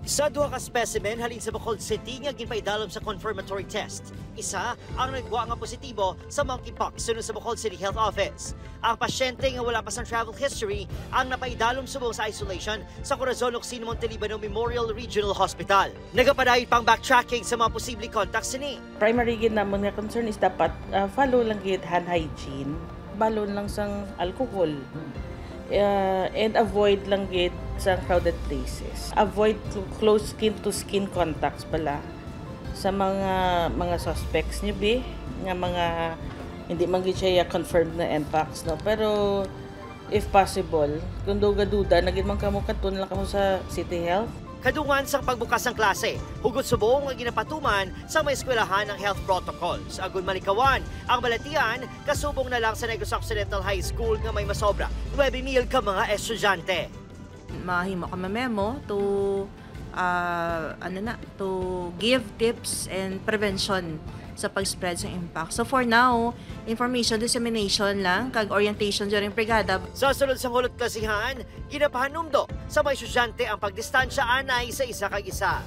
Sa duha ka specimen halin sa Bacolod City nga ginpaidalom sa confirmatory test. Isa ang nagwa nga positibo sa monkeypox sunod sa Bacolod City Health Office. Ang pasyente nga wala pa sang travel history ang napaidalom subong sa isolation sa Corazon Occidental Montelibano Memorial Regional Hospital. Nagapadayon pang backtracking sa mga posibleng contacts ni. Primary gid namon nga concern is dapat follow lang gid hand hygiene, balon lang sang alcohol. And avoid lang gid sa crowded places. Avoid close skin to skin contacts pala sa mga suspects niyo be nga mga hindi man gid siya confirmed na mpox no, pero if possible kung duga-duda nagid man kamo katun lang kamo sa City Health. Kadungan sa pagbukas ng klase, hugot subong ang ginapatuman sa may eskwelahan ng health protocols. Agon malikawan, ang balatian kasubong na lang sa Negros Occidental High School nga may masobra 9,000 ka mga estudyante. Mahimo ka memo to to give tips and prevention sa pag-spread sa impact. So for now, information dissemination lang kag orientation during brigada. Sa sulod sa hulot klasihan, ginapahanumdo sa mga estudyante ang pagdistansya anay sa isa kag isa.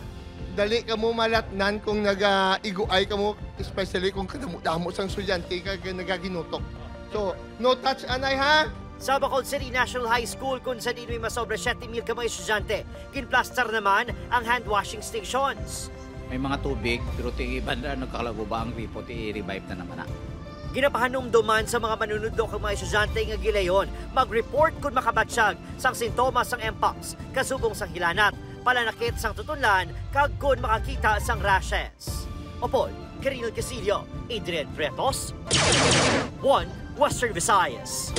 Dali ka mo malatnan kung nag-iguay ka mo, especially kung kadamo sang estudyante kag nagaginutok. So, no touch anay ha? Sa Bacolod City National High School kung sa din may masobra 7,000 ka mga estudyante, kinplaster naman ang hand washing stations. May mga tubig, pero banda nagkalago ba ang report, i-revive na naman na. Ginapahanumdo man sa mga manunudok ang mga estudyante nga gilayon, mag-report kung makabatsyag sang sintomas sang mpox, kasubong sang hilanat, palanakit sang tutunlan, kag kung makakita sang rashes. Opol, Carinal Casillo, Adrian Bretos, 1 Western Visayas.